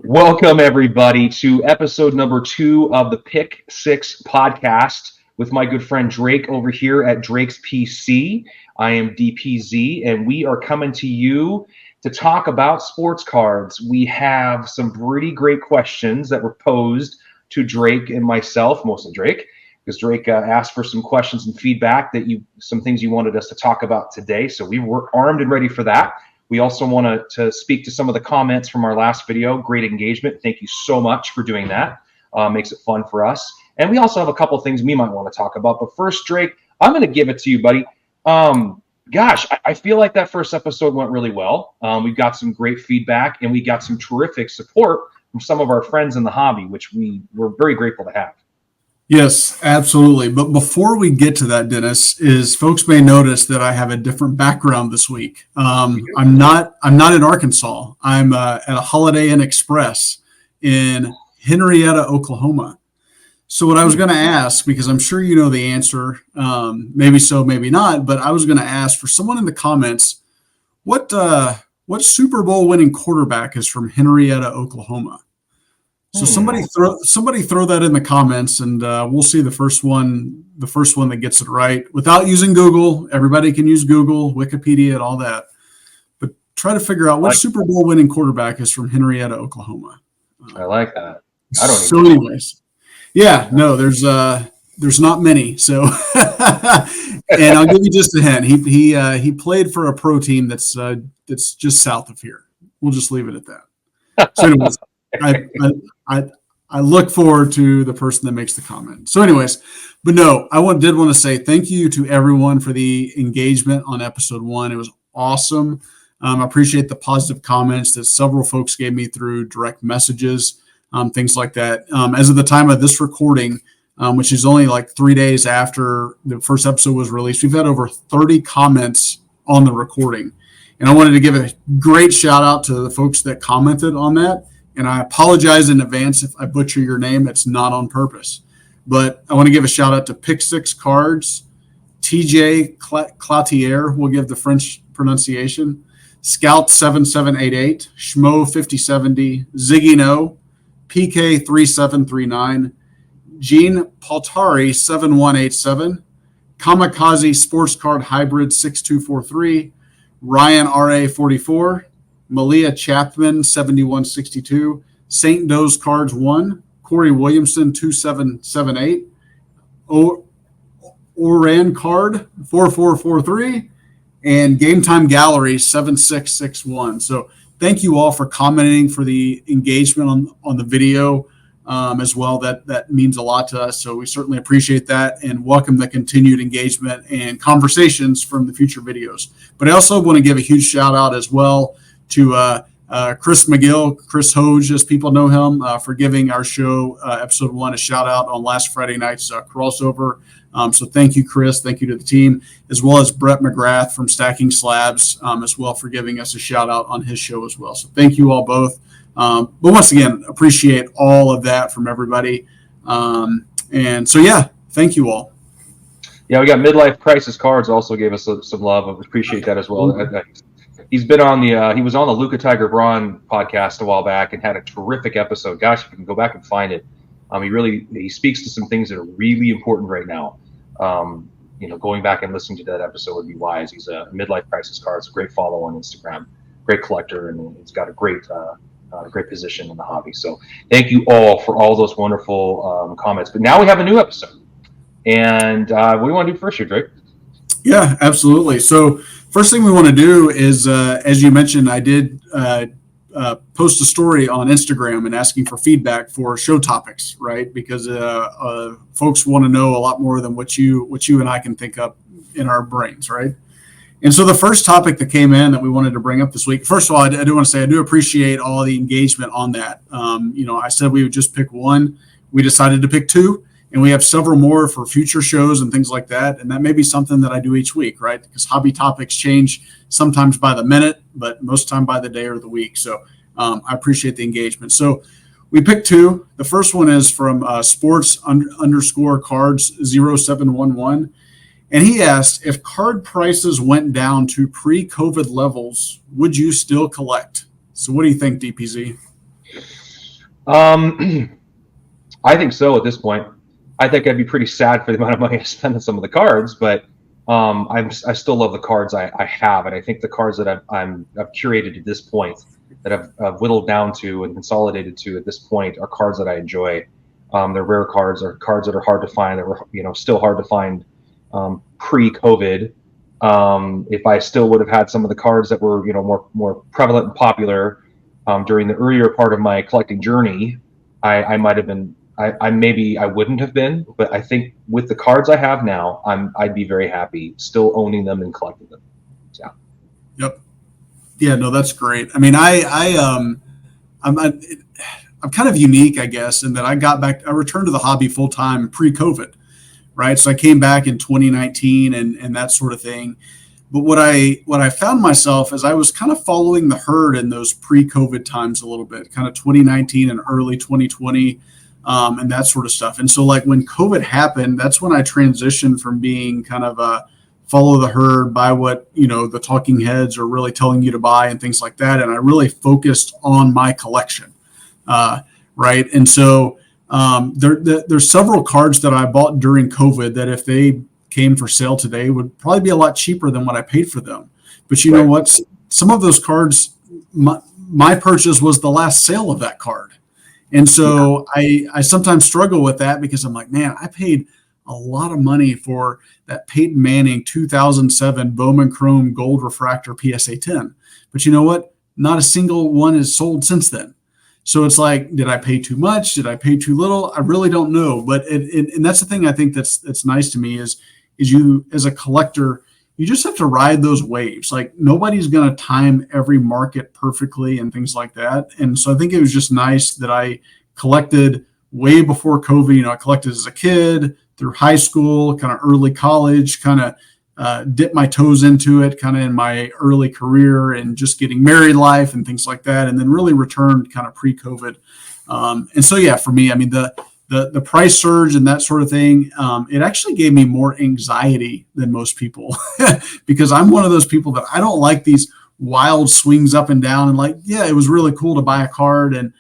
Welcome, everybody, to episode number 2 of the Pick 6 podcast with my good friend Drake over here at Drake's PC. I am DPZ, and we are coming to you to talk about sports cards. We have some pretty great questions that were posed to Drake and myself, mostly Drake, because Drake asked for some questions and feedback some things you wanted us to talk about today. So we were armed and ready for that. We also want to speak to some of the comments from our last video. Great engagement. Thank you so much for doing that. Makes it fun for us. And we also have a couple things we might want to talk about. But first, Drake, I'm going to give it to you, buddy. I feel like that first episode went really well. We've got some great feedback, and we got some terrific support from some of our friends in the hobby, which we're very grateful to have. Yes, absolutely. But before we get to that, Dennis, folks may notice that I have a different background this week. I'm not in Arkansas. I'm at a Holiday Inn Express in Henrietta, Oklahoma. So what I was going to ask, because I'm sure you know the answer, maybe so, maybe not, but I was going to ask for someone in the comments, what Super Bowl winning quarterback is from Henrietta, Oklahoma? So somebody throw that in the comments, and we'll see the first one that gets it right without using Google. Everybody can use Google, Wikipedia, and all that. But try to figure out what Super Bowl winning quarterback is from Henrietta, Oklahoma. I like that. I don't. So, anyways, yeah, no, there's not many. So, and I'll give you just a hint. He played for a pro team that's just south of here. We'll just leave it at that. So, anyways. I look forward to the person that makes the comment. So anyways, but no, did want to say thank you to everyone for the engagement on episode 1. It was awesome. I appreciate the positive comments that several folks gave me through direct messages, things like that. As of the time of this recording, which is only like 3 days after the first episode was released, we've had over 30 comments on the recording. And I wanted to give a great shout out to the folks that commented on that. And I apologize in advance if I butcher your name. It's not on purpose. But I want to give a shout out to Pick 6 Cards, TJ Cloutier, we'll give the French pronunciation, Scout 7788, Schmo 5070, Ziggy No, PK 3739, Gene Paltari 7187, Kamikaze Sports Card Hybrid 6243, Ryan RA 44, Malia Chapman, 7162, St. Doe's Cards 1, Corey Williamson, 2778, Oran Card, 4443, and Game Time Gallery, 7661. So thank you all for commenting, for the engagement on the video as well. That means a lot to us. So we certainly appreciate that and welcome the continued engagement and conversations from the future videos. But I also want to give a huge shout out as well to Chris McGill, Chris Hoge, as people know him, for giving our show, episode 1, a shout out on last Friday night's crossover. So thank you, Chris. Thank you to the team, as well as Brett McGrath from Stacking Slabs as well for giving us a shout out on his show as well. So thank you all both. But once again, appreciate all of that from everybody. And so, yeah, thank you all. Yeah, we got Midlife Crisis Cards also gave us some love. I appreciate that as well. He's been on he was on the Luca Tiger Braun podcast a while back and had a terrific episode. Gosh, if you can go back and find it. He speaks to some things that are really important right now. Going back and listening to that episode would be wise. He's a Midlife Crisis Cards, a great follow on Instagram, great collector, and he's got a great position in the hobby. So thank you all for all those wonderful comments. But now we have a new episode. And what do you want to do first here, Drake? Yeah, absolutely. So first thing we want to do is, as you mentioned, I did post a story on Instagram and asking for feedback for show topics, right? Because folks want to know a lot more than what you and I can think up in our brains, right? And so the first topic that came in that we wanted to bring up this week, first of all, I do want to say I do appreciate all the engagement on that. I said we would just pick one. We decided to pick 2. And we have several more for future shows and things like that. And that may be something that I do each week, right? Because hobby topics change sometimes by the minute, but most time by the day or the week. So I appreciate the engagement. So we picked 2. The first one is from sports_cards 0711. And he asked, if card prices went down to pre-COVID levels, would you still collect? So what do you think, DPZ? Um, I think so at this point. I think I'd be pretty sad for the amount of money I spend on some of the cards, but I still love the cards I have, and I think the cards that I've curated at this point, that I've whittled down to and consolidated to at this point, are cards that I enjoy. They're rare cards, or cards that are hard to find, that were still hard to find pre-COVID. If I still would have had some of the cards that were more prevalent and popular during the earlier part of my collecting journey, I might have been. I maybe I wouldn't have been, but I think with the cards I have now, I'd be very happy still owning them and collecting them. Yeah. Yep. Yeah, no, that's great. I mean, I'm I'm kind of unique, I guess, in that I returned to the hobby full time pre-COVID, right? So I came back in 2019 and that sort of thing. But what I found myself is I was kind of following the herd in those pre-COVID times a little bit, kind of 2019 and early 2020, and that sort of stuff. And so, like when COVID happened, that's when I transitioned from being kind of a follow the herd, buy what the talking heads are really telling you to buy, and things like that. And I really focused on my collection, right? And so there's several cards that I bought during COVID that if they came for sale today would probably be a lot cheaper than what I paid for them. But you know what? Some of those cards, my purchase was the last sale of that card. And so I sometimes struggle with that because I'm like, man, I paid a lot of money for that Peyton Manning 2007 Bowman Chrome Gold Refractor PSA 10. But you know what? Not a single one is sold since then. So it's like, did I pay too much? Did I pay too little? I really don't know. But and that's the thing I think that's nice to me is you, as a collector, you just have to ride those waves. Like nobody's going to time every market perfectly and things like that. And so I think it was just nice that I collected way before COVID. I collected as a kid, through high school, kind of early college, kind of dipped my toes into it kind of in my early career and just getting married life and things like that. And then really returned kind of pre-COVID. And so, yeah, for me, I mean, the price surge and that sort of thing, it actually gave me more anxiety than most people because I'm one of those people that I don't like these wild swings up and down. And like, yeah, it was really cool to buy a card, and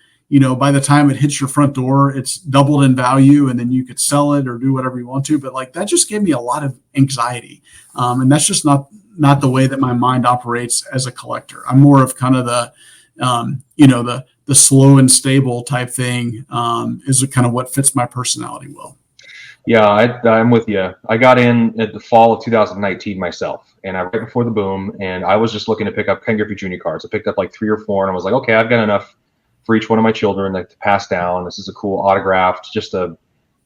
by the time it hits your front door, it's doubled in value, and then you could sell it or do whatever you want to. But like that just gave me a lot of anxiety, and that's just not the way that my mind operates as a collector. I'm more of kind of the slow and stable type thing, is kind of what fits my personality well. Yeah, I'm with you. I got in at the fall of 2019 myself, and right before the boom, and I was just looking to pick up Ken Griffey Jr. cards. I picked up like 3 or 4, and I was like, okay, I've got enough for each one of my children to pass down. This is a cool autographed, just a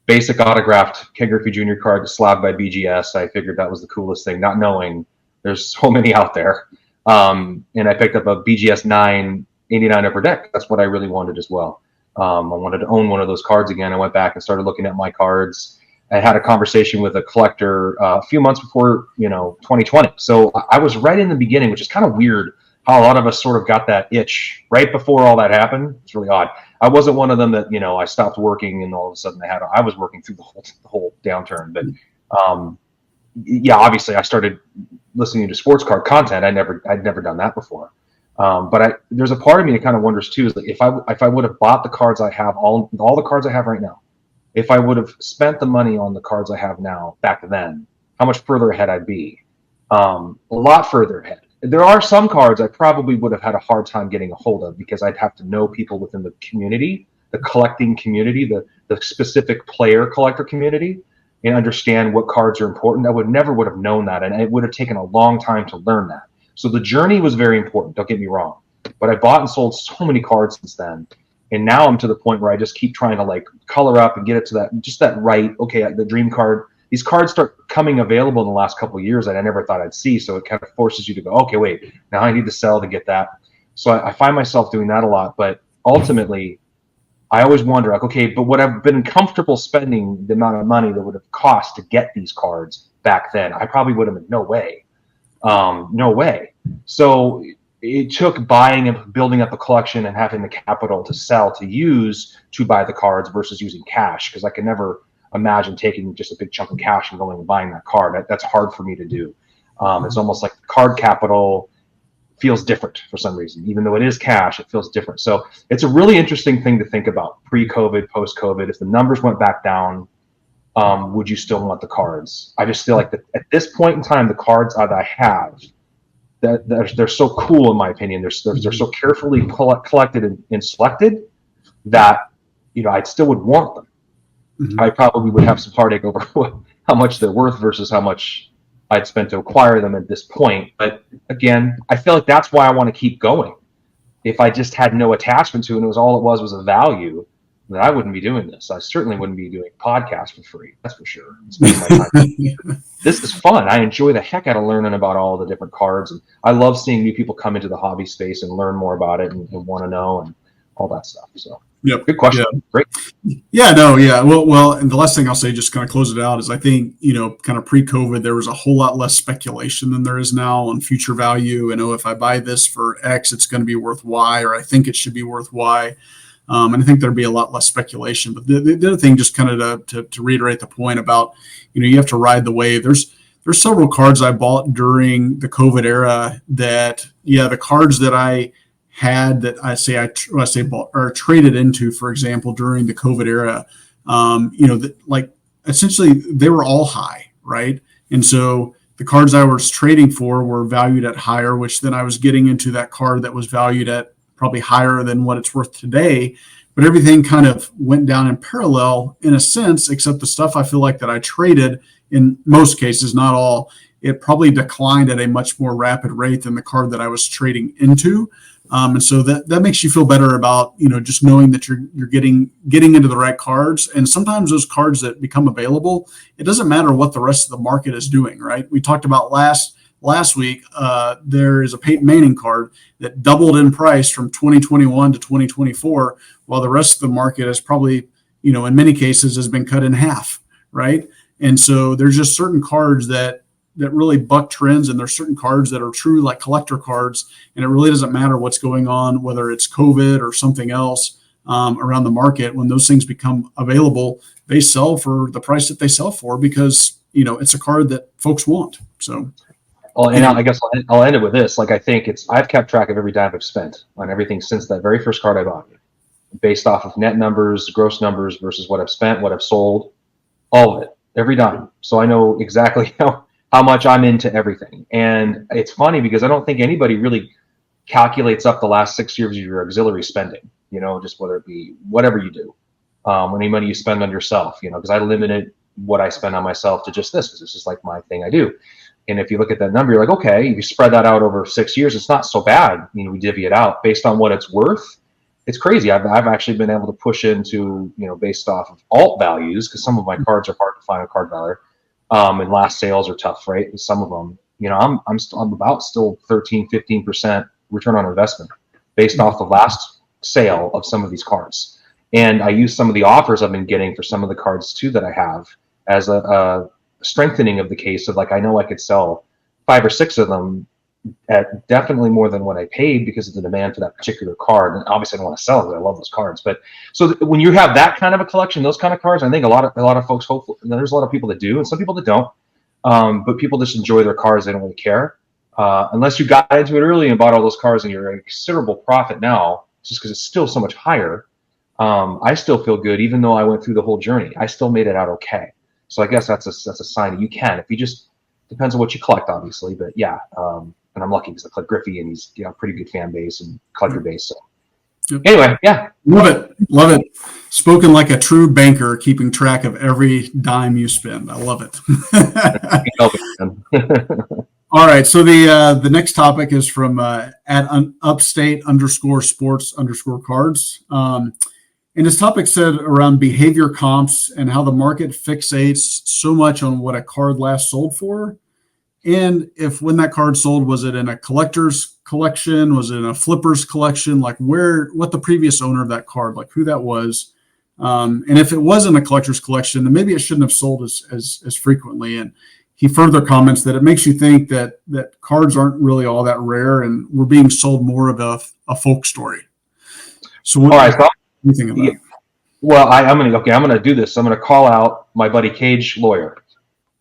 basic autographed Ken Griffey Jr. card slabbed by BGS. I figured that was the coolest thing, not knowing there's so many out there. And I picked up a BGS 9 89 upper deck. That's what I really wanted as well. I wanted to own one of those cards again. I went back and started looking at my cards. I had a conversation with a collector a few months before 2020. So I was right in the beginning, which is kind of weird how a lot of us sort of got that itch right before all that happened. It's really odd. I wasn't one of them that I stopped working and all of a sudden I was working through the whole downturn. But yeah, obviously I started listening to sports card content. I'd never done that before. But there's a part of me that kind of wonders too, is like if I would have bought the cards I have, all the cards I have right now, if I would have spent the money on the cards I have now back then, how much further ahead I'd be. A lot further ahead. There are some cards I probably would have had a hard time getting a hold of because I'd have to know people within the community, the collecting community, the specific player collector community, and understand what cards are important. I would have known that, and it would have taken a long time to learn that. So the journey was very important, don't get me wrong. But I bought and sold so many cards since then. And now I'm to the point where I just keep trying to like color up and get it to that right, okay, the dream card. These cards start coming available in the last couple of years that I never thought I'd see. So it kind of forces you to go, okay, wait, now I need to sell to get that. So I find myself doing that a lot. But ultimately, I always wonder, like, okay, but would I've been comfortable spending the amount of money that would have cost to get these cards back then? I probably would have been, no way. No way. So it took buying and building up a collection and having the capital to sell, to use to buy the cards versus using cash, because I could never imagine taking just a big chunk of cash and going and buying that card. That's hard for me to do. It's almost like card capital feels different for some reason. Even though it is cash, it feels different. So it's a really interesting thing to think about pre-COVID, post-COVID. If the numbers went back down, would you still want the cards? I just feel like that at this point in time, the cards that I have, they're so cool in my opinion. They're so carefully collected and selected that, you know, I still would want them. Mm-hmm. I probably would have some heartache over how much they're worth versus how much I'd spent to acquire them at this point. But again, I feel like that's why I want to keep going. If I just had no attachment to it and it was all it was a value, then I wouldn't be doing this. I certainly wouldn't be doing podcasts for free. That's for sure. Spending my time. This is fun. I enjoy the heck out of learning about all the different cards. And I love seeing new people come into the hobby space and learn more about it and want to know and all that stuff. So, yep. Good question. Yeah. Great. Yeah, no, yeah. Well, and the last thing I'll say, just kind of close it out, is I think, you know, kind of pre-COVID, there was a whole lot less speculation than there is now on future value. And, oh, if I buy this for X, it's going to be worth Y, or I think it should be worth Y. And I think there'd be a lot less speculation. But the other thing, just kind of to reiterate the point about, you know, you have to ride the wave. There's several cards I bought during the COVID era that, yeah, the cards that I had that I say bought or traded into, for example, during the COVID era, you know, like essentially they were all high, right? And so the cards I was trading for were valued at higher, which then I was getting into that card that was valued at probably higher than what it's worth today. But everything kind of went down in parallel in a sense, except the stuff I feel like that I traded, in most cases, not all, it probably declined at a much more rapid rate than the card that I was trading into. And so that makes you feel better about, you know, just knowing that you're getting into the right cards. And sometimes those cards that become available, it doesn't matter what the rest of the market is doing, right? We talked about last week, there is a Peyton Manning card that doubled in price from 2021 to 2024, while the rest of the market has probably, you know, in many cases has been cut in half, right? And so there's just certain cards that really buck trends, and there's certain cards that are true like collector cards, and it really doesn't matter what's going on, whether it's COVID or something else around the market. When those things become available, they sell for the price that they sell for because, you know, it's a card that folks want. So. Well, and I guess I'll end it with this. Like, I think I've kept track of every dime I've spent on everything since that very first card I bought, based off of net numbers, gross numbers versus what I've spent, what I've sold, all of it, every dime. So I know exactly how much I'm into everything. And it's funny because I don't think anybody really calculates up the last 6 years of your auxiliary spending, you know, just whether it be whatever you do, any money you spend on yourself, you know, because I limited what I spend on myself to just this, because it's just like my thing I do. And if you look at that number, you're like, okay, if you spread that out over 6 years, it's not so bad. You know, we divvy it out based on what it's worth. It's crazy. I've actually been able to push into, you know, based off of alt values, because some of my cards are hard to find a card value. And last sales are tough, right? And some of them, you know, I'm about still 13, 15% return on investment based off the last sale of some of these cards. And I use some of the offers I've been getting for some of the cards too that I have as a strengthening of the case of, like, I know I could sell 5 or 6 of them at definitely more than what I paid because of the demand for that particular card. And obviously I don't want to sell it. I love those cards. But so when you have that kind of a collection, those kind of cards, I think a lot of folks, hopefully, there's a lot of people that do and some people that don't. But people just enjoy their cards. They don't really care. Unless you got into it early and bought all those cards and you're in considerable profit now, just because it's still so much higher. I still feel good, even though I went through the whole journey. I still made it out okay. So I guess that's a sign that you can. If you just, depends on what you collect, obviously. But yeah, and I'm lucky because I collect Griffey, and he's, you know, pretty good fan base and collector base. So anyway, yeah, love it. Spoken like a true banker, keeping track of every dime you spend. I love it. All right, so the next topic is from at upstate_sports_cards. And his topic said around behavior comps and how the market fixates so much on what a card last sold for. And if when that card sold, was it in a collector's collection? Was it in a flipper's collection? Like what the previous owner of that card, like who that was. And if it was in a collector's collection, then maybe it shouldn't have sold as frequently. And he further comments that it makes you think that cards aren't really all that rare and we're being sold more of a folk story. So what do you think of that? Well, I'm gonna do this. I'm gonna call out my buddy Cage Lawyer,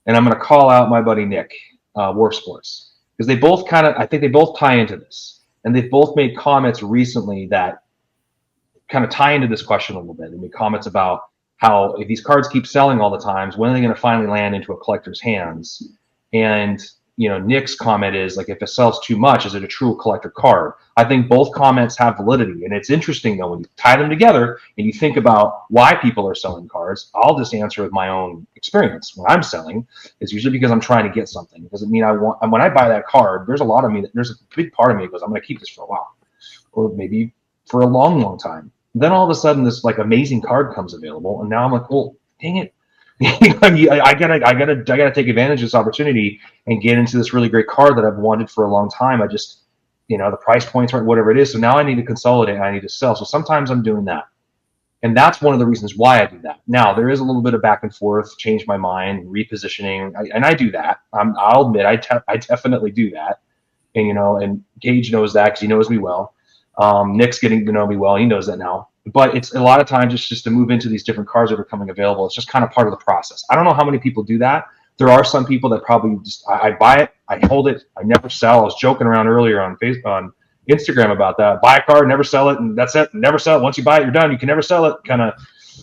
and I'm gonna call out my buddy Nick, War Sports. because they both I think they both tie into this, and they've both made comments recently that kind of tie into this question a little bit. They made comments about how if these cards keep selling all the times, when are they going to finally land into a collector's hands? And Nick's comment is like, if it sells too much, is it a true collector card? I think both comments have validity, and it's interesting though when you tie them together and you think about why people are selling cards. I'll just answer with my own experience. When I'm selling, it's usually because I'm trying to get something. It doesn't mean I want. And when I buy that card, there's a big part of me that goes, I'm going to keep this for a while, or maybe for a long, long time. Then all of a sudden, this like amazing card comes available, and now I'm like, well, dang it. I gotta take advantage of this opportunity and get into this really great card that I've wanted for a long time. I just, the price points aren't whatever it is. So now I need to consolidate. I need to sell. So sometimes I'm doing that. And that's one of the reasons why I do that. Now there is a little bit of back and forth, change my mind, repositioning. And I do that. I'll admit, I definitely do that. And, and Gage knows that because he knows me well. Nick's getting to know me well. He knows that now. But it's a lot of times it's just to move into these different cards that are coming available. It's just kind of part of the process. I don't know how many people do that. There are some people that probably just, I buy it, I hold it, I never sell. I was joking around earlier on Facebook, on Instagram about that. Buy a card, never sell it, and that's it. Never sell it. Once you buy it, you're done. You can never sell it. Kind of,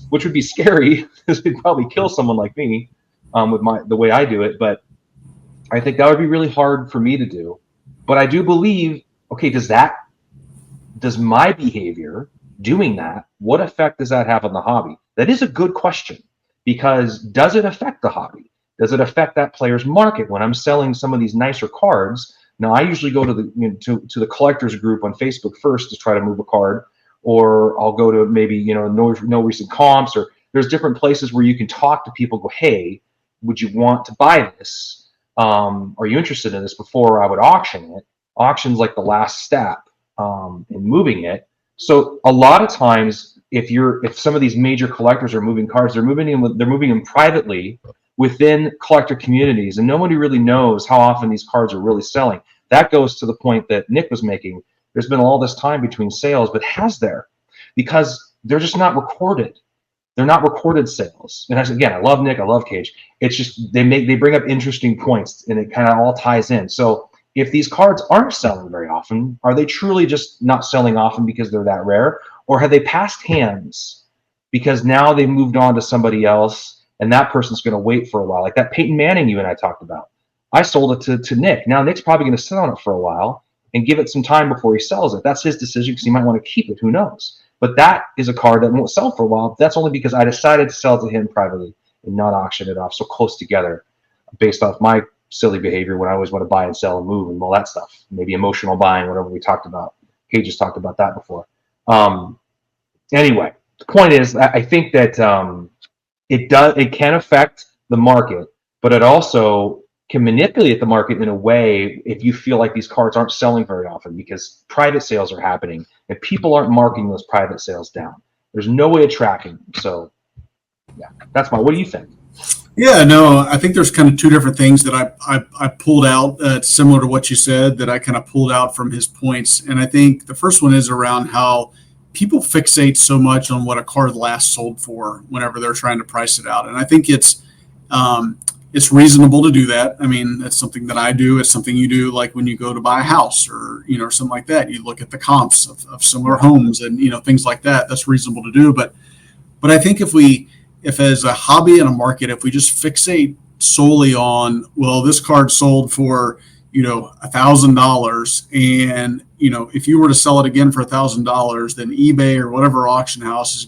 which would be scary because it'd probably kill someone like me with the way I do it. But I think that would be really hard for me to do. But I do believe, okay, does my behavior doing that, what effect does that have on the hobby? That is a good question, because does it affect the hobby? Does it affect that player's market when I'm selling some of these nicer cards? Now, I usually go to the to the collectors group on Facebook first to try to move a card, or I'll go to maybe no recent comps, or there's different places where you can talk to people. Go, hey, would you want to buy this? Are you interested in this? Before I would auction it. Auction's like the last step in moving it. So a lot of times, if some of these major collectors are moving cards, they're moving them privately within collector communities, and nobody really knows how often these cards are really selling. That goes to the point that Nick was making. There's been all this time between sales, but has there? Because they're just not recorded. They're not recorded sales. And again, I love Nick, I love Cage. It's just they bring up interesting points, and it kind of all ties in. So if these cards aren't selling very often, are they truly just not selling often because they're that rare? Or have they passed hands because now they moved on to somebody else and that person's going to wait for a while? Like that Peyton Manning you and I talked about. I sold it to Nick. Now Nick's probably going to sit on it for a while and give it some time before he sells it. That's his decision because he might want to keep it. Who knows? But that is a card that won't sell for a while. That's only because I decided to sell it to him privately and not auction it off so close together based off my silly behavior when I always want to buy and sell and move and all that stuff. Maybe emotional buying, whatever we talked about. Cage just talked about that before. Anyway, the point is, I think that it can affect the market, but it also can manipulate the market in a way if you feel like these cards aren't selling very often because private sales are happening and people aren't marking those private sales down. There's no way of tracking. So, yeah, what do you think? Yeah, no, I think there's kind of two different things that I pulled out similar to what you said that I kind of pulled out from his points. And I think the first one is around how people fixate so much on what a card last sold for whenever they're trying to price it out. And I think it's reasonable to do that. I mean, that's something that I do. It's something you do, like when you go to buy a house or, something like that. You look at the comps of similar homes and, things like that. That's reasonable to do. But I think if as a hobby and a market, if we just fixate solely on, well, this card sold for, $1,000, and if you were to sell it again for $1,000, then eBay or whatever auction house is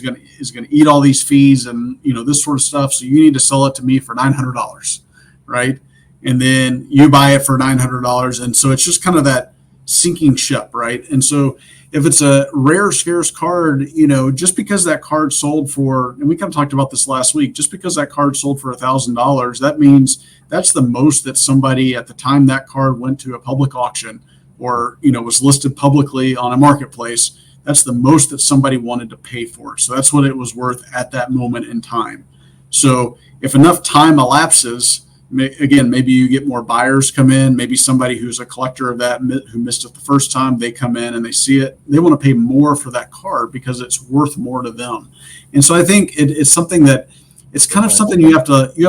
gonna eat all these fees and this sort of stuff. So you need to sell it to me for $900, right? And then you buy it for $900, and so it's just kind of that sinking ship, right? And so if it's a rare, scarce card, just because that card sold for, and we kind of talked about this last week, just because that card sold for $1,000, that means that's the most that somebody at the time that card went to a public auction or, was listed publicly on a marketplace, that's the most that somebody wanted to pay for it. So that's what it was worth at that moment in time. So if enough time elapses, again, maybe you get more buyers come in, maybe somebody who's a collector of that who missed it the first time, they come in and they see it, they want to pay more for that card because it's worth more to them. And so I think it's something that it's kind of something you have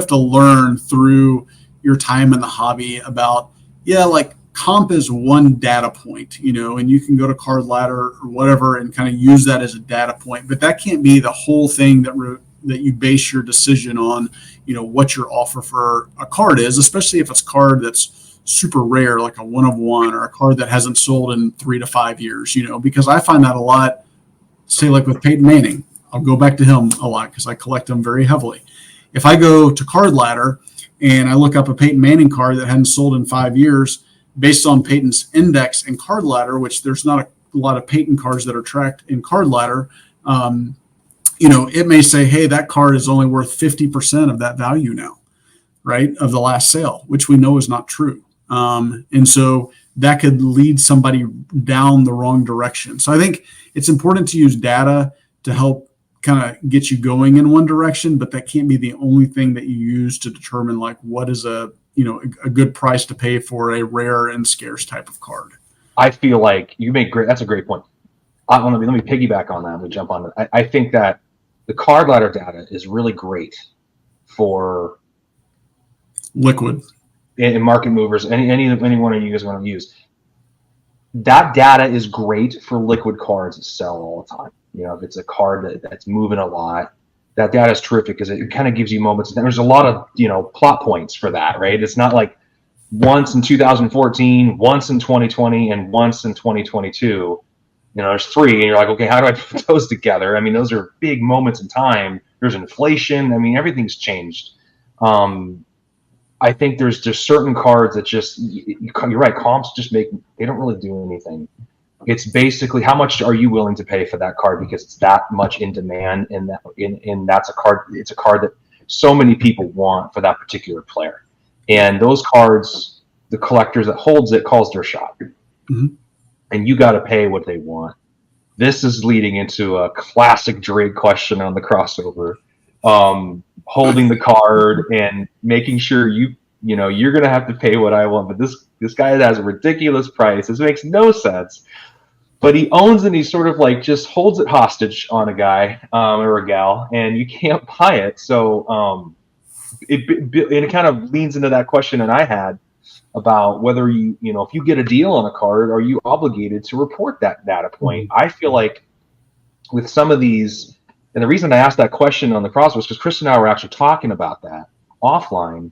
to learn through your time in the hobby about, yeah, like comp is one data point, and you can go to Card Ladder or whatever and kind of use that as a data point, but that can't be the whole thing that you base your decision on, what your offer for a card is, especially if it's a card that's super rare, like a one of one, or a card that hasn't sold in 3 to 5 years, because I find that a lot, say like with Peyton Manning. I'll go back to him a lot because I collect them very heavily. If I go to Card Ladder and I look up a Peyton Manning card that hadn't sold in 5 years, based on Peyton's index and Card Ladder, which there's not a lot of Peyton cards that are tracked in Card Ladder, it may say, hey, that card is only worth 50% of that value now, right, of the last sale, which we know is not true. And so that could lead somebody down the wrong direction. So I think it's important to use data to help kind of get you going in one direction, but that can't be the only thing that you use to determine like what is a good price to pay for a rare and scarce type of card. I feel like you make great. That's a great point. Let me piggyback on that. Let me jump on it. I think that the Card Ladder data is really great for liquid and market movers. Any one of you guys want to use that data is great for liquid cards that sell all the time. If it's a card that's moving a lot, that data is terrific because it kind of gives you moments. And there's a lot of plot points for that, right? It's not like once in 2014, once in 2020, and once in 2022. There's 3, and you're like, okay, how do I put those together? I mean, those are big moments in time. There's inflation. I mean, everything's changed. I think there's just certain cards that just, you're right, comps they don't really do anything. It's basically how much are you willing to pay for that card because it's that much in demand, and that's a card. It's a card that so many people want for that particular player, and those cards, the collectors that holds it calls their shot. Mm-hmm. And you got to pay what they want. This is leading into a classic Drake question on the crossover. Holding the card and making sure you're going to have to pay what I want. But this guy has a ridiculous price. This makes no sense. But he owns it, and he sort of like just holds it hostage on a guy or a gal, and you can't buy it. So it kind of leans into that question that I had about whether if you get a deal on a card, are you obligated to report that data point? I feel like with some of these, and the reason I asked that question on the cross was because Chris and I were actually talking about that offline,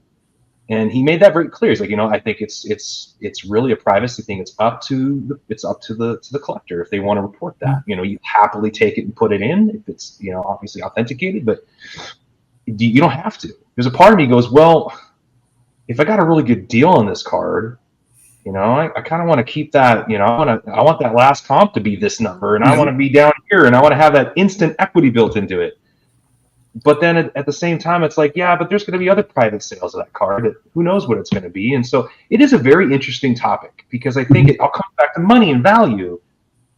and he made that very clear. He's like, I think it's really a privacy thing. It's up to the collector if they want to report that. You happily take it and put it in if it's obviously authenticated, but you don't have to. There's a part of me goes, well, if I got a really good deal on this card, I kind of want to keep that. I want that last comp to be this number, and I want to be down here, and I want to have that instant equity built into it. But then at the same time, it's like, yeah, but there's going to be other private sales of that card that who knows what it's going to be. And so it is a very interesting topic because I think it all comes back to money and value.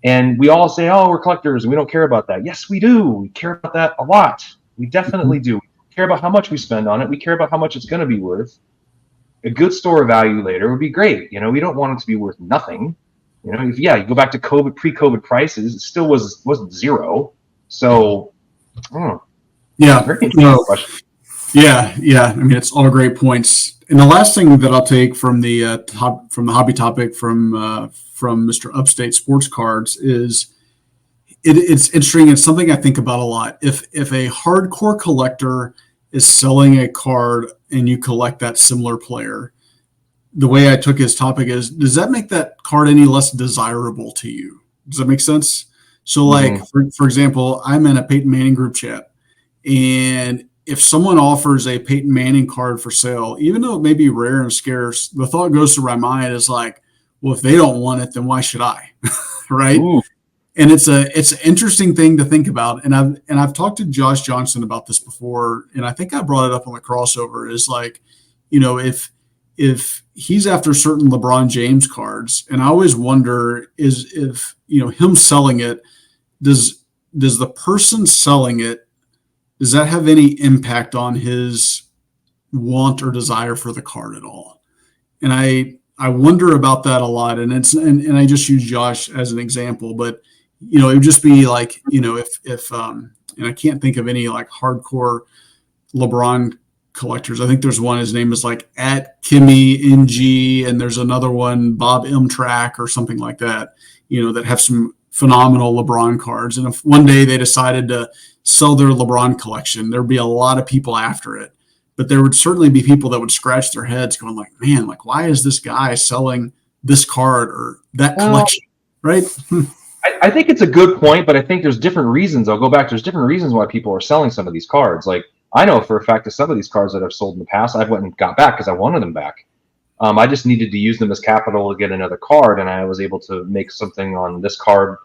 And we all say, oh, we're collectors and we don't care about that. Yes, we do. We care about that a lot. We definitely do. We care about how much we spend on it. We care about how much it's going to be worth. A good store of value later would be great. We don't want it to be worth nothing. If you go back to pre-COVID prices, it still wasn't zero. So, yeah, question. Yeah. I mean, it's all great points. And the last thing that I'll take from the hobby topic from Mr. Upstate Sports Cards is it's interesting. It's something I think about a lot. If a hardcore collector is selling a card and you collect that similar player, the way I took his topic is, does that make that card any less desirable to you? Does that make sense? So like, for example, I'm in a Peyton Manning group chat, and if someone offers a Peyton Manning card for sale, even though it may be rare and scarce, the thought goes through my mind is like, well, if they don't want it, then why should I? Right. Ooh. And it's an interesting thing to think about. And I've talked to Josh Johnson about this before, and I think I brought it up on the crossover, is like, if he's after certain LeBron James cards, and I always wonder is if, him selling it, does the person selling it, does that have any impact on his want or desire for the card at all? And I wonder about that a lot. And and I just use Josh as an example, but it would just be like, if and I can't think of any like hardcore LeBron collectors. I think there's one, his name is like at Kimmy NG, and there's another one, Bob M Track or something like that, that have some phenomenal LeBron cards. And if one day they decided to sell their LeBron collection, there'd be a lot of people after it. But there would certainly be people that would scratch their heads going like, man, like, why is this guy selling this card or that collection, right? I think it's a good point, but I think there's different reasons. I'll go back. There's different reasons why people are selling some of these cards. Like, I know for a fact that some of these cards that I've sold in the past, I've went and got back because I wanted them back. I just needed to use them as capital to get another card, and I was able to make something on this card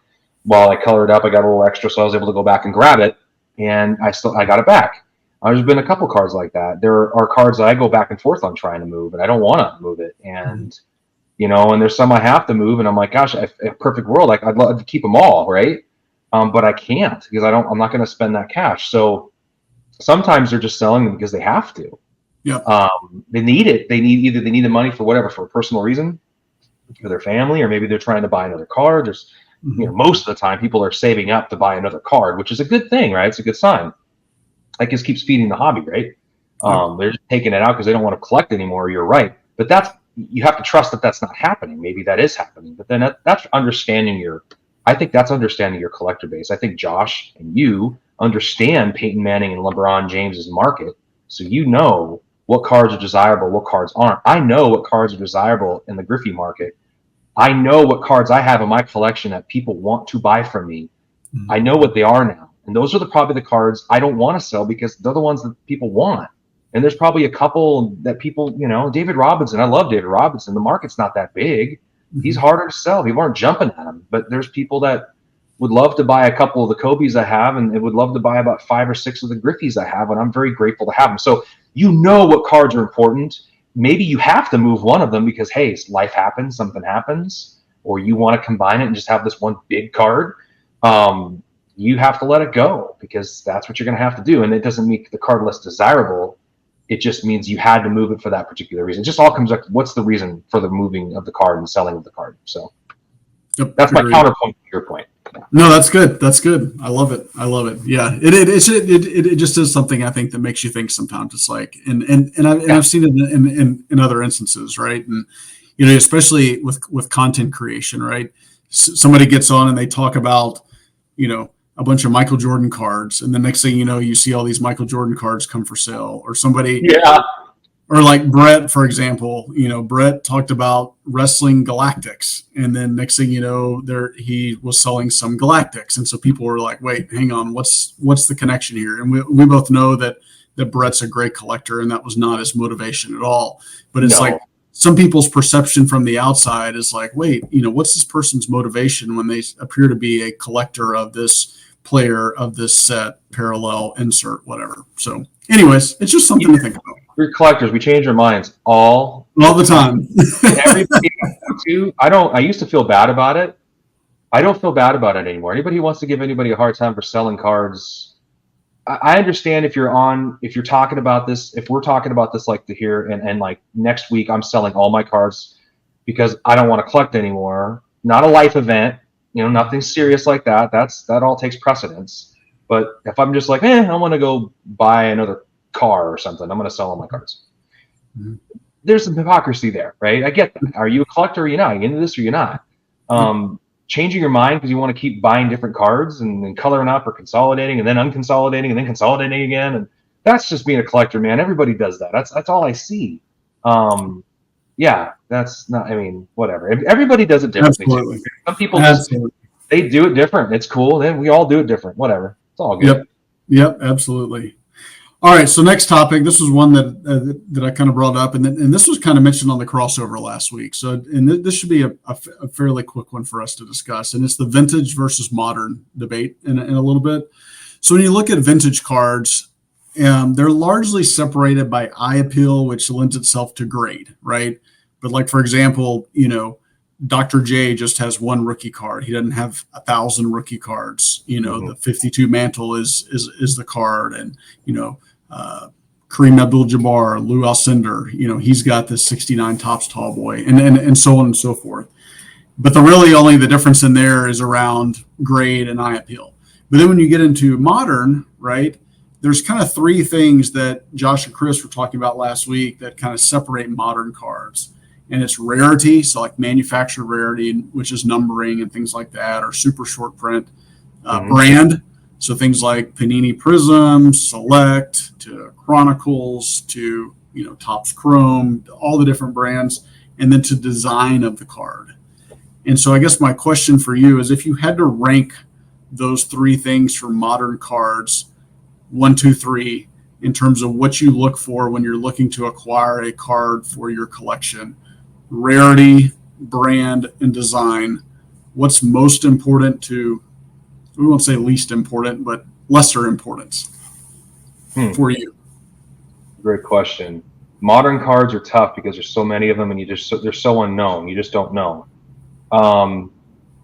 while I colored up. I got a little extra, so I was able to go back and grab it, and I got it back. There's been a couple cards like that. There are cards that I go back and forth on trying to move, and I don't want to move it. And, and there's some I have to move, and I'm like, gosh, if perfect world, I'd love to keep them all, right? But I can't because I'm not going to spend that cash. So sometimes they're just selling them because they have to. Yeah. They need it. They need the money for whatever, for a personal reason, for their family, or maybe they're trying to buy another card. There's, most of the time people are saving up to buy another card, which is a good thing, right? It's a good sign. That just keeps feeding the hobby, right? They're just taking it out because they don't want to collect anymore. You're right, but you have to trust that that's not happening. Maybe that is happening, but then that's understanding I think that's understanding your collector base. I think Josh and you understand Peyton Manning and LeBron James's market, so you know what cards are desirable, what cards aren't. I know what cards are desirable in the Griffey market. I know what cards I have in my collection that people want to buy from me. I know what they are now. And those are probably the cards I don't want to sell because they're the ones that people want. And there's probably a couple that people, David Robinson. I love David Robinson. The market's not that big. He's harder to sell. People aren't jumping at him. But there's people that would love to buy a couple of the Kobe's I have, and they would love to buy about 5 or 6 of the Griffeys I have, and I'm very grateful to have them. So what cards are important. Maybe you have to move one of them because, hey, life happens, something happens, or you want to combine it and just have this one big card. You have to let it go because that's what you're going to have to do. And it doesn't make the card less desirable. It just means you had to move it for that particular reason. It just all comes up to what's the reason for the moving of the card and selling of the card. So that's my counterpoint to your point. Yeah. No, that's good. That's good. I love it. Yeah, it just is something I think that makes you think sometimes. It's like, and I've seen it in other instances, right? And especially with content creation, right? Somebody gets on and they talk about a bunch of Michael Jordan cards, and the next thing you know, you see all these Michael Jordan cards come for sale, or somebody, or like Brett, for example. Brett talked about wrestling Galactics, and then next thing you know, he was selling some Galactics, and so people were like, "Wait, hang on, what's the connection here?" And we both know that Brett's a great collector, and that was not his motivation at all. But it's like some people's perception from the outside is like, wait, what's this person's motivation when they appear to be a collector of this player, of this set, parallel, insert, whatever. So anyways, it's just something to think about. We're collectors. We change our minds all the time. Everybody I used to feel bad about it. I don't feel bad about it anymore. Anybody who wants to give anybody a hard time for selling cards, I understand if we're talking about this like here and like next week I'm selling all my cards because I don't want to collect anymore. Not a life event, nothing serious like that. That all takes precedence. But if I'm just like, I want to go buy another car or something, I'm going to sell all my cards. Mm-hmm. There's some hypocrisy there, right? I get that. Are you a collector or you're not? Are you into this or you're not? Changing your mind because you want to keep buying different cards and coloring up or consolidating and then unconsolidating and then consolidating again. And that's just being a collector, man. Everybody does that. That's all I see. That's not, whatever. Everybody does it differently. Absolutely. Some people they do it different. It's cool. Then we all do it different. Whatever. It's all good. Yep. Absolutely. All right. So next topic, this was one that I kind of brought up, and this was kind of mentioned on the crossover last week. So, and this should be a fairly quick one for us to discuss, and it's the vintage versus modern debate in a little bit. So when you look at vintage cards, they're largely separated by eye appeal, which lends itself to grade, right? But like, for example, Dr. J just has one rookie card. He doesn't have 1,000 rookie cards. The 52 mantle is the card, and Kareem Abdul-Jabbar, Lou Alcindor, he's got this 69 Topps tall boy, and so on and so forth. But only the difference in there is around grade and eye appeal. But then when you get into modern, right, there's kind of three things that Josh and Chris were talking about last week that kind of separate modern cards. And it's rarity, so like manufacturer rarity, which is numbering and things like that, or super short print. Brand, so things like Panini Prism, Select, to Chronicles, to Topps Chrome, all the different brands, and then to design of the card. And so I guess my question for you is, if you had to rank those three things for modern cards, 1, 2, 3, in terms of what you look for when you're looking to acquire a card for your collection, rarity, brand, and design, what's most important to, we won't say least important, but lesser importance for you? Great question. Modern cards are tough because there's so many of them, and they're so unknown. You just don't know.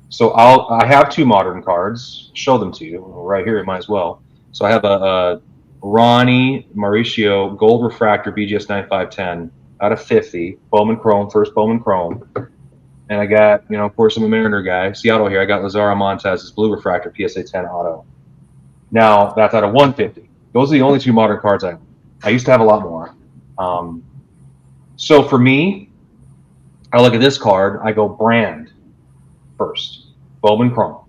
So I have 2 modern cards. Show them to you right here. Might as well. So I have a Ronnie Mauricio Gold Refractor BGS 9510 out of 50 Bowman Chrome, first Bowman Chrome, and I got of course I'm a Mariner guy. Seattle here. I got Lazaro Montez's Blue Refractor PSA 10 auto. Now that's out of 150. Those are the only 2 modern cards I own. I used to have a lot more. So for me, I look at this card. I go brand first, Bowman Chrome.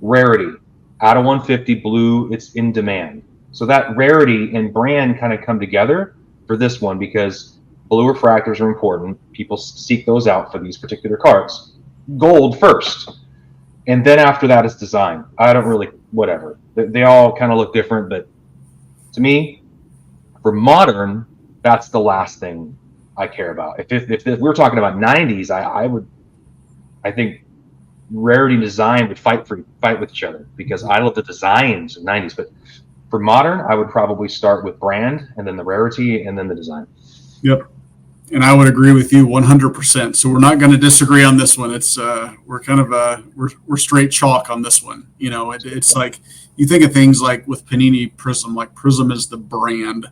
Rarity, out of 150 blue, it's in demand. So that rarity and brand kind of come together for this one because blue refractors are important. People seek those out for these particular cards. Gold first. And then after that is design. I don't really, whatever. They all kind of look different, but to me, for modern, that's the last thing I care about. If we're talking about 90s, I think rarity and design would fight with each other because I love the designs of 90s. But for modern, I would probably start with brand and then the rarity and then the design. Yep. And I would agree with you 100%. So we're not going to disagree on this one. It's we're kind of we're straight chalk on this one. It's like you think of things like with Panini Prism, like Prism is the brand.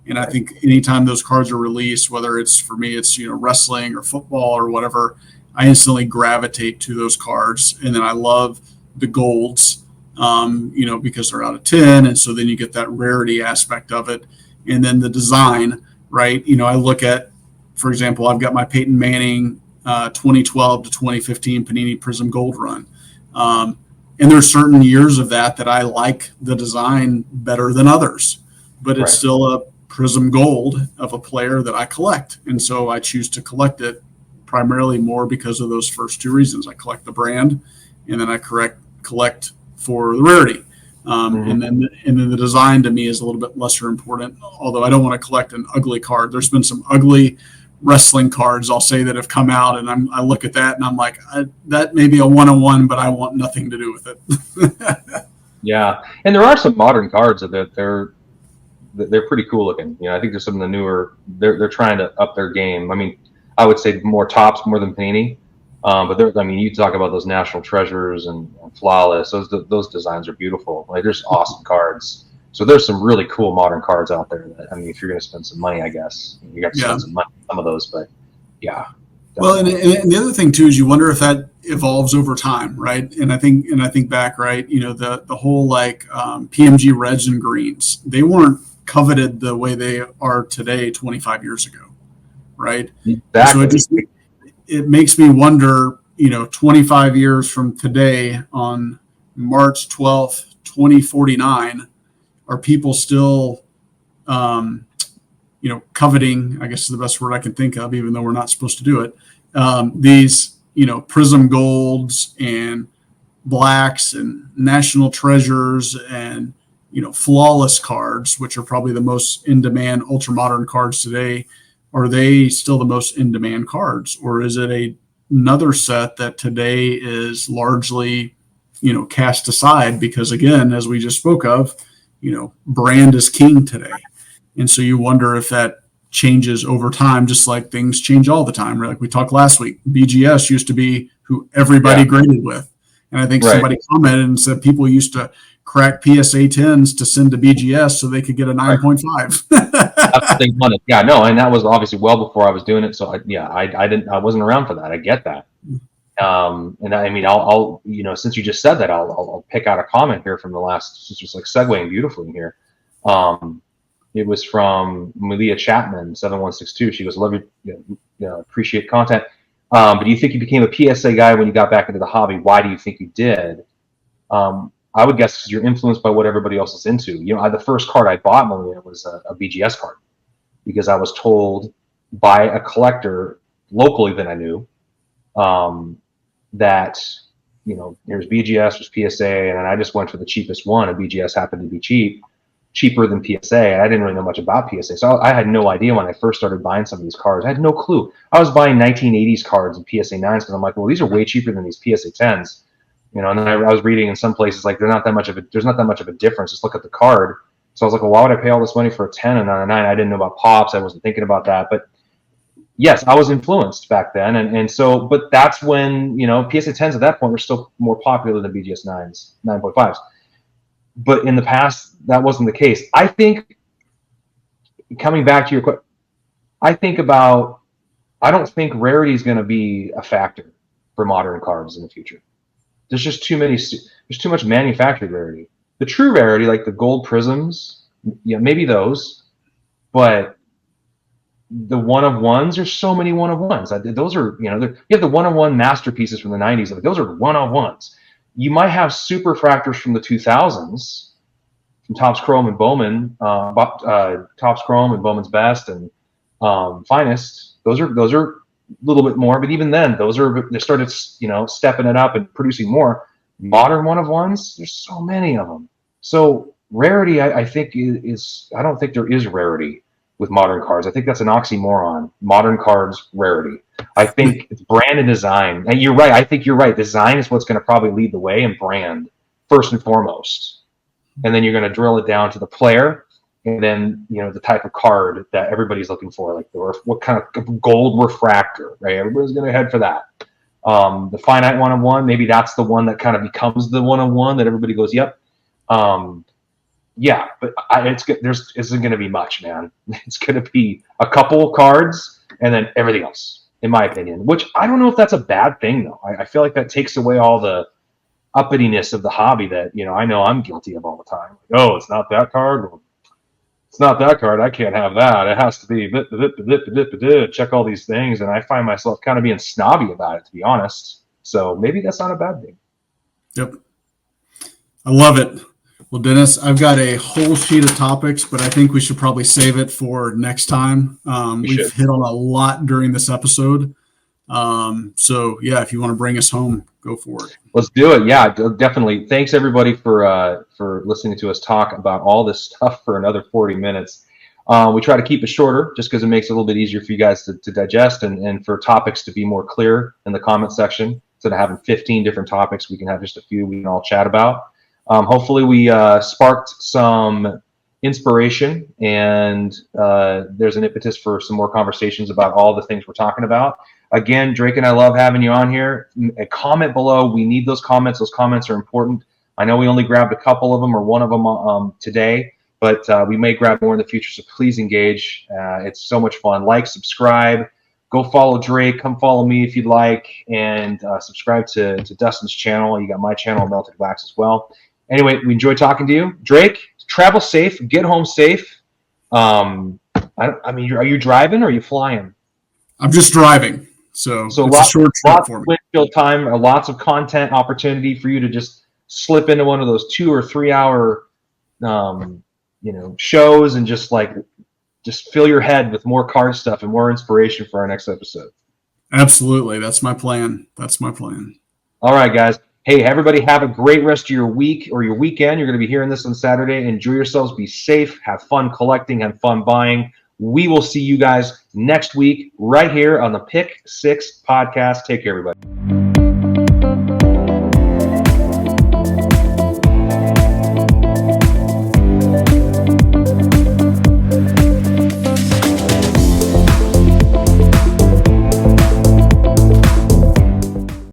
And I think anytime those cards are released, whether it's for me, it's wrestling or football or whatever, I instantly gravitate to those cards. And then I love the golds, because they're out of 10. And so then you get that rarity aspect of it. And then the design, right? I look at, for example, I've got my Peyton Manning 2012 to 2015 Panini Prism Gold run. And there's certain years of that I like the design better than others. But it's still a Prism Gold of a player that I collect. And so I choose to collect it primarily more because of those first 2 reasons. I collect the brand, and then I collect for the rarity. And then the design to me is a little bit lesser important, although I don't want to collect an ugly card. There's been some ugly wrestling cards, I'll say, that have come out, and I look at that and I'm like, that may be a 101, but I want nothing to do with it. Yeah. And there are some modern cards that they're pretty cool looking. I think there's some of the newer, they're trying to up their game. I mean, I would say more Topps more than Panini. But you talk about those National Treasures and Flawless. Those designs are beautiful. Like, there's awesome cards. So there's some really cool modern cards out there. If you're going to spend some money, I guess you got to spend some money on some of those. But yeah. Definitely. Well, and the other thing too is you wonder if that evolves over time, right? And I think back, right? The whole PMG reds and greens, they weren't coveted the way they are today 25 years ago, right? Exactly. So it makes me wonder, 25 years from today on March 12th, 2049, are people still, coveting, I guess is the best word I can think of, even though we're not supposed to do it, these, Prism Golds and Blacks and National Treasures and, Flawless cards, which are probably the most in-demand ultra-modern cards today. Are they still the most in-demand cards? Or is it another set that today is largely, cast aside? Because, again, as we just spoke of, brand is king today. And so you wonder if that changes over time, just like things change all the time. Right? Like we talked last week, BGS used to be who everybody graded with. And I think somebody commented and said people used to crack PSA 10s to send to BGS so they could get a 9.5. That's what they wanted. And that was obviously well before I was doing it. So I wasn't around for that. I get that. And I mean, I'll since you just said that, I'll pick out a comment here from the last, just like segueing beautifully here. It was from Malia Chapman, 7162. She goes, "Love you, appreciate content. But do you think you became a PSA guy when you got back into the hobby? Why do you think you did?" I would guess because you're influenced by what everybody else is into. The first card I bought, Malia, was a BGS card because I was told by a collector locally that I knew that there's BGS, there's PSA, and then I just went for the cheapest one. And BGS happened to be cheaper than PSA, and I didn't really know much about PSA, so I had no idea when I first started buying some of these cards. I had no clue. I was buying 1980s cards and PSA 9s because I'm like, well, these are way cheaper than these PSA 10s, and then I was reading in some places like there's not that much of a difference. Just look at the card. So I was like, well, why would I pay all this money for a 10 and not a 9? I didn't know about pops. I wasn't thinking about that, but yes, I was influenced back then, and so, but that's when PSA 10s at that point were still more popular than BGS 9s, 9.5s. But in the past, that wasn't the case. I think, coming back to your question, I don't think rarity is going to be a factor for modern cards in the future. There's just there's too much manufactured rarity. The true rarity, like the gold prisms, maybe those, but the one-of-ones, there's so many one-of-ones. Those are, you have the one-of-one masterpieces from the 90s. Like, those are one-of-ones. You might have super fractors from the 2000s, from Topps Chrome and Bowman, Topps Chrome and Bowman's Best and Finest. Those are a little bit more, but even then, they started stepping it up and producing more. Modern one-of-ones, there's so many of them. So rarity, I think I don't think there is rarity with modern cards. I think that's an oxymoron. Modern cards, rarity. I think it's brand and design. And you're right. I think you're right. Design is what's going to probably lead the way, and brand first and foremost. And then you're going to drill it down to the player, and then the type of card that everybody's looking for, like what kind of gold refractor, right? Everybody's going to head for that. The finite one-of-one, maybe that's the one that kind of becomes the one-of-one that everybody goes, yep. Yeah, but there isn't going to be much, man. It's going to be a couple of cards and then everything else, in my opinion, which I don't know if that's a bad thing, though. I feel like that takes away all the uppityness of the hobby that, I know I'm guilty of all the time. Like, oh, it's not that card. It's not that card. I can't have that. It has to be check all these things. And I find myself kind of being snobby about it, to be honest. So maybe that's not a bad thing. Yep. I love it. Well, Dennis, I've got a whole sheet of topics, but I think we should probably save it for next time. We've hit on a lot during this episode. So, yeah, if you want to bring us home, go for it. Let's do it. Yeah, definitely. Thanks, everybody, for listening to us talk about all this stuff for another 40 minutes. We try to keep it shorter just because it makes it a little bit easier for you guys to digest and for topics to be more clear in the comment section. Instead of having 15 different topics, we can have just a few we can all chat about. Hopefully we sparked some inspiration, and there's an impetus for some more conversations about all the things we're talking about. Again, Drake and I love having you on here. A comment below. We need those comments. Those comments are important. I know we only grabbed a couple of them or one of them today, but we may grab more in the future, so please engage. It's so much fun. Like, subscribe. Go follow Drake. Come follow me if you'd like, and subscribe to Dustin's channel. You got my channel, Melted Wax, as well. Anyway, we enjoyed talking to you. Drake, travel safe. Get home safe. I mean, are you driving or are you flying? I'm just driving. So it's a short trip for me. Windshield time, lots of content opportunity for you to just slip into one of those 2 or 3 hour, shows and just fill your head with more card stuff and more inspiration for our next episode. Absolutely. That's my plan. All right, guys. Hey, everybody, have a great rest of your week or your weekend. You're going to be hearing this on Saturday. Enjoy yourselves. Be safe. Have fun collecting. Have fun buying. We will see you guys next week right here on the Pick 6 podcast. Take care, everybody.